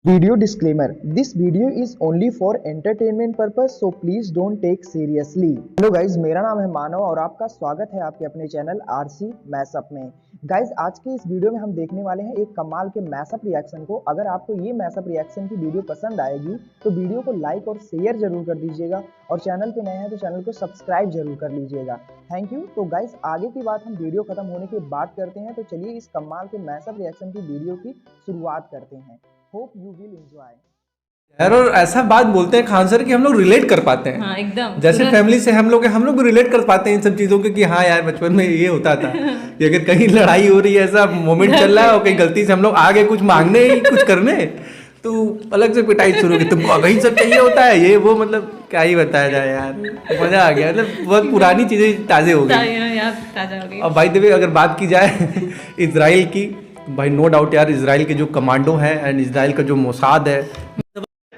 Video disclaimer: This video is only for entertainment purpose, so please don't take seriously. Hello guys, मेरा नाम है मानव और आपका स्वागत है आपके अपने चैनल आरसी मैशअप में। गाइज, आज के इस वीडियो में हम देखने वाले हैं एक कमाल के मैशअप रिएक्शन को। अगर आपको ये मैशअप रिएक्शन की वीडियो पसंद आएगी तो वीडियो को लाइक और शेयर जरूर कर दीजिएगा और चैनल पे नए हैं तो चैनल को सब्सक्राइब जरूर कर लीजिएगा। Thank you. तो गाइज, आगे की बात हम वीडियो खत्म होने के बाद करते हैं, तो चलिए इस कमाल के मैशअप रिएक्शन की वीडियो की शुरुआत करते हैं। Hope you will enjoy. यार, और ऐसा बात बोलते हैं खान सर कि हम लोग रिलेट कर पाते हैं। हाँ, एकदम जैसे फैमिली से हम लोग भी रिलेट कर पाते हैं इन सब चीजों के कि हाँ यार, बचपन में ये होता था कि अगर कहीं लड़ाई हो रही है, ऐसा मोमेंट चल रहा है और कहीं गलती से हम लोग आगे कुछ मांगने कुछ करने तो अलग से पिटाई शुरू की, तुमको अभी सब चाहिए होता है ये वो। मतलब क्या ही बताया जाए यार, मजा आ गया। मतलब बहुत पुरानी चीजें ताजे हो गई। और भाई देवी, अगर बात की जाए इजराइल की, भाई नो डाउट यार, इजराइल के जो कमांडो हैं एंड इजराइल का जो मोसाद है,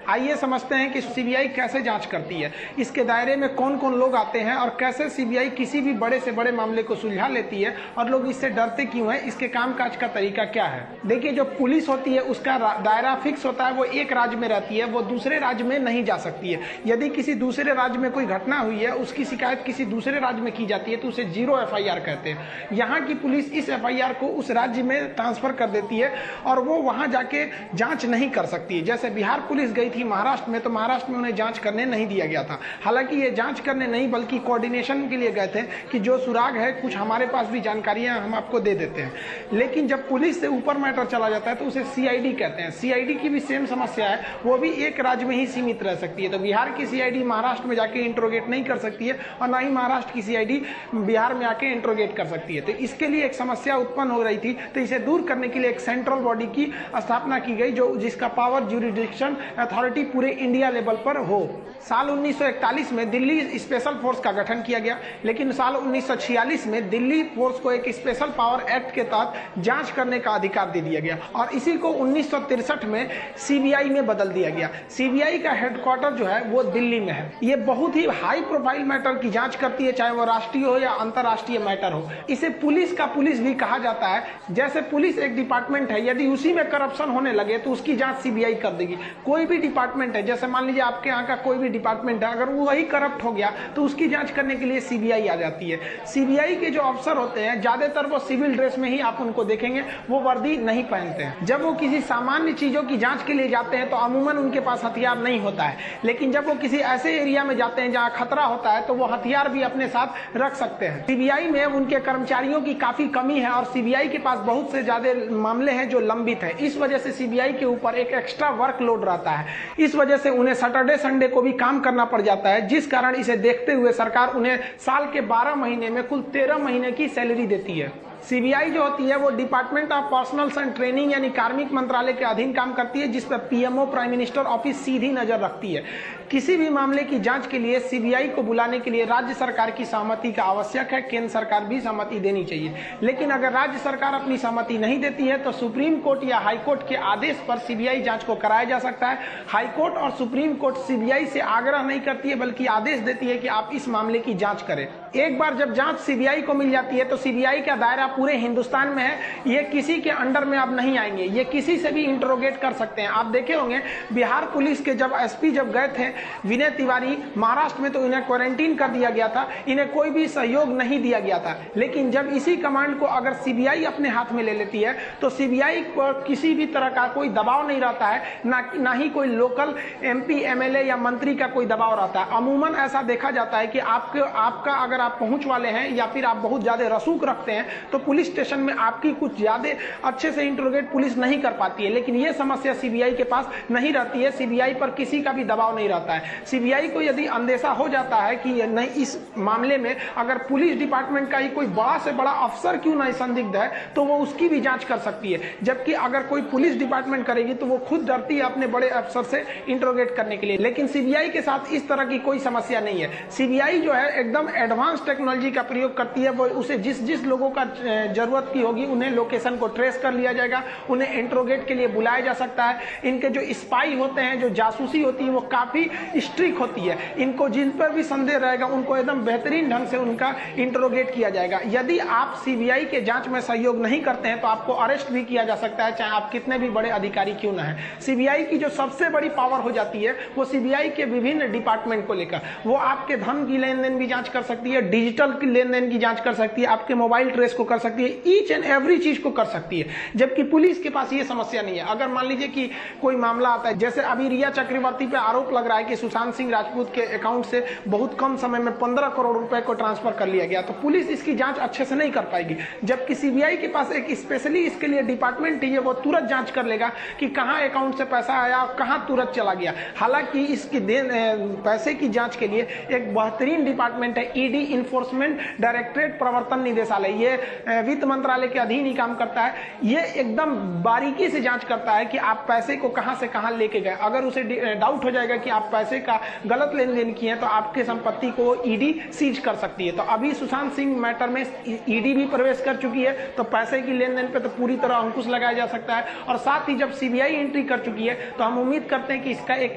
आइए समझते हैं कि सीबीआई कैसे जांच करती है, इसके दायरे में कौन कौन लोग आते हैं और कैसे सीबीआई किसी भी बड़े से बड़े मामले को सुलझा लेती है और लोग इससे डरते क्यों हैं, इसके कामकाज का तरीका क्या है। देखिए, जो पुलिस होती है उसका दायरा फिक्स होता है, वो एक राज्य में रहती है, वो दूसरे राज्य में नहीं जा सकती है। यदि किसी दूसरे राज्य में कोई घटना हुई है, उसकी शिकायत किसी दूसरे राज्य में की जाती है तो उसे 0 FIR कहते हैं। यहाँ की पुलिस इस FIR को उस राज्य में ट्रांसफर कर देती है और वो वहाँ जाके जाँच नहीं कर सकती है। जैसे बिहार पुलिस गई थी महाराष्ट्र में, तो महाराष्ट्र में उन्हें जांच करने नहीं दिया गया था। हालांकि ये जांच करने नहीं बल्कि कोऑर्डिनेशन के लिए गए थे कि जो सुराग है, कुछ हमारे पास भी जानकारियां हम आपको दे देते हैं। लेकिन जब पुलिस से ऊपर मैटर चला जाता है तो उसे CID कहते हैं। CID की भी सेम समस्या है, वो भी एक राज्य में ही सीमित रह सकती है। तो बिहार की CID महाराष्ट्र में जाके इंट्रोगेट नहीं कर सकती है और ना ही महाराष्ट्र की CID बिहार में आके इंट्रोगेट कर सकती है। तो इसके लिए एक समस्या उत्पन्न हो रही थी, तो इसे दूर करने के लिए एक सेंट्रल बॉडी की स्थापना की गई जो जिसका पावर ज्यूरिडिक्शन अथॉरिटी पूरे इंडिया लेवल पर हो। साल 1941 में दिल्ली स्पेशल फोर्स का गठन किया गया, लेकिन साल 1946 में दिल्ली फोर्स को एक स्पेशल पावर एक्ट के तहत जांच करने का अधिकार दे दिया गया और इसी को 1963 में CBI में बदल दिया गया। CBI का हेडक्वार्टर जो है वो दिल्ली में है। ये बहुत ही हाई प्रोफाइल मैटर की जांच करती है, चाहे वो राष्ट्रीय हो या अंतर्राष्ट्रीय मैटर हो। इसे पुलिस का पुलिस भी कहा जाता है। जैसे पुलिस एक डिपार्टमेंट है, यदि उसी में करप्शन होने लगे तो उसकी जांच CBI कर देगी। कोई भी डिपार्टमेंट है, जैसे मान लीजिए आपके यहाँ का कोई भी डिपार्टमेंट है, अगर वो वही करप्ट हो गया तो उसकी जांच करने के लिए CBI आ जाती है। CBI के जो अफसर होते हैं ज्यादातर वो सिविल ड्रेस में ही आप उनको देखेंगे, वो वर्दी नहीं पहनते हैं। जब वो किसी सामान्य चीजों की जांच के लिए जाते हैं तो अमूमन उनके पास हथियार नहीं होता है, लेकिन जब वो किसी ऐसे एरिया में जाते हैं जहाँ खतरा होता है तो वो हथियार भी अपने साथ रख सकते हैं। CBI में उनके कर्मचारियों की काफी कमी है और CBI के पास बहुत से ज्यादा मामले हैं जो लंबित है। इस वजह से CBI के ऊपर एक एक्स्ट्रा वर्कलोड रहता है। इस वजह से उन्हें सैटरडे संडे को भी काम करना पड़ जाता है, जिस कारण इसे देखते हुए सरकार उन्हें साल के 12 महीने में कुल 13 महीने की सैलरी देती है। CBI जो होती है वो department of personal and training यानी कार्मिक मंत्रालय के अधीन काम करती है, जिस पर PMO प्राइम मिनिस्टर ऑफिस सीधी नजर रखती है। किसी भी मामले की जांच के लिए CBI को बुलाने के लिए राज्य सरकार की सहमति का आवश्यक है, केंद्र सरकार भी सहमति देनी चाहिए। लेकिन अगर राज्य सरकार अपनी सहमति नहीं देती है तो सुप्रीम कोर्ट या हाई कोर्ट के आदेश पर CBI जांच को कराया जा सकता है। हाई कोर्ट और सुप्रीम कोर्ट CBI से आग्रह नहीं करती है बल्कि आदेश देती है कि आप इस मामले की जांच करें। एक बार जब जांच CBI को मिल जाती है तो CBI का दायरा पूरे हिंदुस्तान में है, ये किसी के अंडर में अब नहीं आएंगे, ये किसी से भी इंट्रोगेट कर सकते हैं। आप देखे होंगे बिहार पुलिस के जब SP जब गए थे विनय तिवारी महाराष्ट्र में, तो इन्हें क्वारंटीन कर दिया गया था, इन्हें कोई भी सहयोग नहीं दिया गया था। लेकिन जब इसी कमांड को अगर CBI अपने हाथ में ले लेती है तो CBI पर किसी भी तरह का कोई दबाव नहीं रहता है, ना ही कोई लोकल MP MLA या मंत्री का कोई दबाव रहता है। अमूमन ऐसा देखा जाता है कि आपका अगर आप पहुंच वाले हैं या फिर आप बहुत ज्यादा रसूख रखते हैं तो पुलिस स्टेशन में आपकी कुछ ज्यादा अच्छे से इंट्रोगेट पुलिस नहीं कर पाती है। लेकिन यह समस्या CBI के पास नहीं रहती है, CBI पर किसी का भी दबाव नहीं रहता है। CBI को यदि अंदेशा हो जाता है कि नहीं, इस मामले में अगर पुलिस डिपार्टमेंट का ही कोई बड़ा से बड़ा अफसर क्यों नहीं संदिग्ध है तो वो उसकी भी जांच कर सकती है। जबकि अगर कोई पुलिस डिपार्टमेंट करेगी तो वो खुद डरती है अपने बड़े अफसर से इंट्रोगेट करने के लिए। लेकिन CBI के साथ इस तरह की कोई समस्या नहीं है। CBI जो है एकदम एडवांस एडवांस टेक्नोलॉजी का प्रयोग करती है। वो उसे जिस लोगों का जरूरत की होगी उन्हें लोकेशन को ट्रेस कर लिया जाएगा, उन्हें इंट्रोगेट के लिए बुलाया जा सकता है। इनके जो स्पाई होते हैं, जो जासूसी होती है, वो काफी स्ट्रिक्ट होती है। इनको जिन पर भी संदेह रहेगा उनको एकदम बेहतरीन ढंग से उनका इंट्रोगेट किया जाएगा। यदि आप सीबीआई के जांच में सहयोग नहीं करते हैं तो आपको अरेस्ट भी किया जा सकता है, चाहे आप कितने भी बड़े अधिकारी क्यों ना है। सीबीआई की जो सबसे बड़ी पावर हो जाती है वो सीबीआई के विभिन्न डिपार्टमेंट को लेकर, वो आपके धन की लेन देन की जांच कर सकती है, डिजिटल की लेन देन की जांच कर सकती है, आपके मोबाइल ट्रेस को कर सकती है, ईच एंड एवरी चीज को कर सकती है। जबकि पुलिस के पास ये समस्या नहीं है। अगर मान लीजिए कि कोई मामला आता है, जैसे अभी रिया चक्रवर्ती पे आरोप लग रहा है कि सुशांत सिंह राजपूत के अकाउंट से बहुत कम समय में 15 करोड़ रुपए को ट्रांसफर कर लिया गया, तो पुलिस इसकी जांच अच्छे से नहीं कर पाएगी। जबकि सीबीआई के पास एक स्पेशली इसके लिए डिपार्टमेंट है, वो तुरंत जांच कर लेगा कि कहां अकाउंट से पैसा आया, कहां तुरंत चला गया। हालांकि इसकी पैसे की जांच के लिए एक बेहतरीन डिपार्टमेंट है, ईडी इन्फोर्समेंट डायरेक्टरेट प्रवर्तन निदेशालय। ये वित्त मंत्रालय के अधीन ही काम करता है। ये एकदम बारीकी से जांच करता है कि आप पैसे को कहां से कहां लेके गए। अगर उसे डाउट हो जाएगा कि आप पैसे का गलत लेन देन किए हैं तो आपके संपत्ति को ईडी सीज कर सकती है। तो अभी सुशांत सिंह मैटर में ईडी भी प्रवेश कर चुकी है, तो पैसे की लेन देन पे तो पूरी तरह अंकुश लगाया जा सकता है। और साथ ही जब सीबीआई एंट्री कर चुकी है तो हम उम्मीद करते हैं कि इसका एक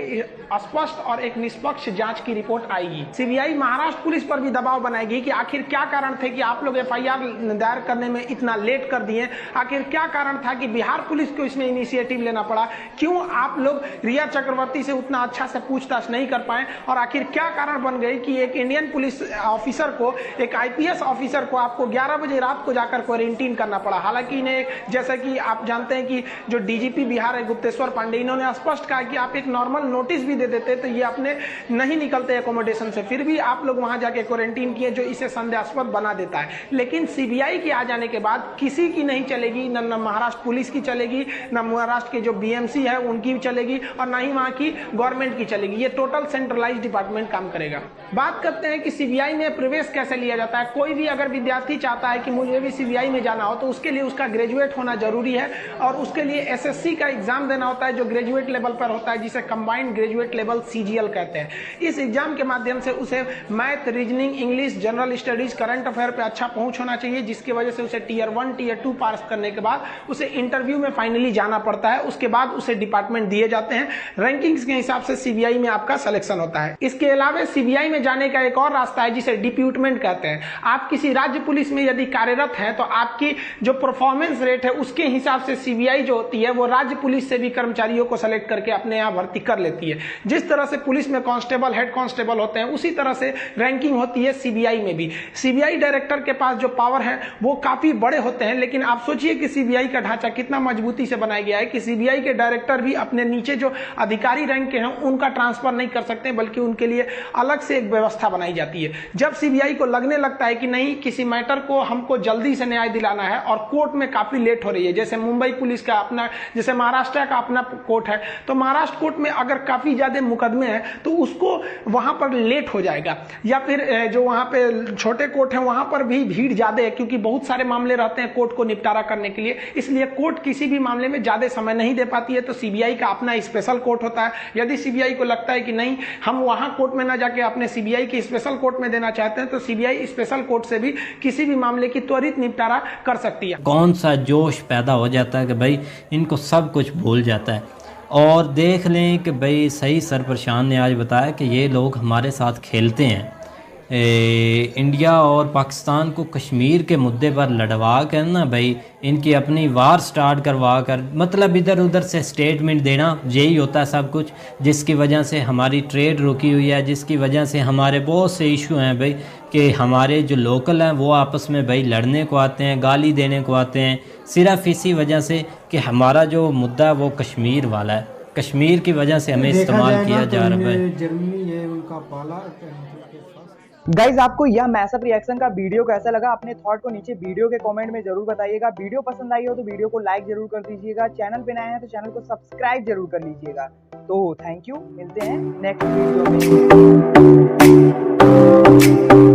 स्पष्ट और एक निष्पक्ष जांच की रिपोर्ट आएगी। सीबीआई महाराष्ट्र पुलिस पर भी दबाव बनाएगी कि आखिर क्या कारण थे कि आप लोग एफआईआर दायर करने में इतना लेट कर दिए, आखिर क्या कारण था कि बिहार पुलिस को इसमें इनिशिएटिव लेना पड़ा, क्यों आप लोग रिया चक्रवर्ती से उतना अच्छा से पूछताछ नहीं कर पाए, और आखिर क्या कारण बन गई कि एक इंडियन पुलिस ऑफिसर को, एक आईपीएस ऑफिसर को आपको 11 बजे रात को जाकर क्वारंटीन करना पड़ा। हालांकि इन्हें, जैसा कि आप जानते हैं कि जो डीजीपी बिहार है गुप्तेश्वर पांडे, इन्होंने स्पष्ट कहा कि आप एक नॉर्मल नोटिस भी दे देते तो ये अपने नहीं निकलते एकोमोडेशन से, फिर भी आप लोग वहां जाके क्वारंटीन किए, जो इसे संदेहास्पद बना देता है। लेकिन सीबीआई के आ जाने के बाद किसी की नहीं चलेगी, न महाराष्ट्र पुलिस की चलेगी, न महाराष्ट्र के जो बीएमसी है उनकी भी चलेगी, और न ही वहां की गवर्नमेंट की चलेगी। ये टोटल सेंट्रलाइज्ड डिपार्टमेंट काम करेगा। बात करते हैं कि सीबीआई में प्रवेश कैसे लिया जाता है। कोई भी अगर विद्यार्थी चाहता है कि मुझे भी सीबीआई में जाना हो तो उसके लिए उसका ग्रेजुएट होना जरूरी है, और उसके लिए एसएससी का एग्जाम देना होता है जो ग्रेजुएट लेवल पर होता है, जिसे कंबाइंड ग्रेजुएट लेवल सीजीएल कहते हैं। इस एग्जाम के माध्यम से उसे math, reasoning, English, general studies, current affair पे अच्छा पहुंच होना चाहिए, जिसकी वजह से उसे टीयर 1, टीयर 2 पास करने के बाद उसे इंटरव्यू में फाइनली जाना पड़ता है। उसके बाद उसे डिपार्टमेंट दिए जाते हैं, रैंकिंग्स के हिसाब से सीबीआई में आपका सिलेक्शन होता है। इसके अलावा सीबीआई में जाने का एक और रास्ता है जिसे डिप्यूटमेंट कहते हैं। आप किसी राज्य पुलिस में यदि कार्यरत है तो आपकी जो परफॉर्मेंस रेट है उसके हिसाब से सीबीआई जो होती है वो राज्य पुलिस से भी कर्मचारियों को सेलेक्ट करके अपने यहां भर्ती कर लेती है। जिस तरह से पुलिस में कांस्टेबल, हेड कांस्टेबल होते हैं, उसी तरह से रैंकिंग होती है सीबीआई में भी। सीबीआई डायरेक्टर के पास जो पावर है वो काफी बड़े होते हैं, लेकिन आप सोचिए कि सीबीआई का ढांचा कितना मजबूती से बनाया गया है कि सीबीआई के डायरेक्टर भी अपने नीचे जो अधिकारी रैंक के हैं उनका ट्रांसफर नहीं कर सकते, बल्कि उनके लिए अलग से एक व्यवस्था बनाई जाती है। जब सीबीआई को लगने लगता है कि नहीं, किसी मैटर को हमको जल्दी से न्याय दिलाना है और कोर्ट में काफी लेट हो रही है, जैसे मुंबई पुलिस का अपना, जैसे महाराष्ट्र का अपना कोर्ट है, तो महाराष्ट्र कोर्ट में अगर काफी ज्यादा मुकदमे हैं तो उसको वहां पर लेट हो जाएगा, या फिर जो वहां पे छोटे कोर्ट है वहां पर भी भीड़ ज्यादा है, क्योंकि बहुत सारे मामले रहते हैं कोर्ट को निपटारा करने के लिए, इसलिए कोर्ट किसी भी मामले में ज्यादा समय नहीं दे पाती है। तो सीबीआई का अपना स्पेशल कोर्ट होता है। यदि सीबीआई को लगता है कि नहीं, हम वहां कोर्ट में ना जाके अपने सीबीआई के स्पेशल कोर्ट में देना चाहते हैं, तो सीबीआई स्पेशल कोर्ट से भी किसी भी मामले की त्वरित निपटारा कर सकती है। कौन सा जोश पैदा हो जाता है कि भाई इनको सब कुछ भूल जाता है। और देख लें कि भाई सही सरप्रशान ने आज बताया कि ये लोग हमारे साथ खेलते हैं। इंडिया और पाकिस्तान को कश्मीर के मुद्दे पर लड़वा कर ना भाई इनकी अपनी वार स्टार्ट करवा कर, मतलब इधर उधर से स्टेटमेंट देना, यही होता है सब कुछ, जिसकी वजह से हमारी ट्रेड रुकी हुई है, जिसकी वजह से हमारे बहुत से इशू हैं भाई, कि हमारे जो लोकल हैं वो आपस में भाई लड़ने को आते हैं, गाली देने को आते हैं, सिर्फ इसी वजह से कि हमारा जो मुद्दा है वो कश्मीर वाला है। कश्मीर की वजह से हमें इस्तेमाल किया जा रहा है। जर्मनी है उनका पाला। गाइज आपको यह मैसअप रिएक्शन का वीडियो कैसा लगा, अपने थॉट को नीचे वीडियो के कमेंट में जरूर बताइएगा। वीडियो पसंद आई हो तो वीडियो को लाइक जरूर कर दीजिएगा। चैनल पे नए हैं तो चैनल को सब्सक्राइब जरूर कर लीजिएगा। तो थैंक यू, मिलते हैं नेक्स्ट वीडियो में।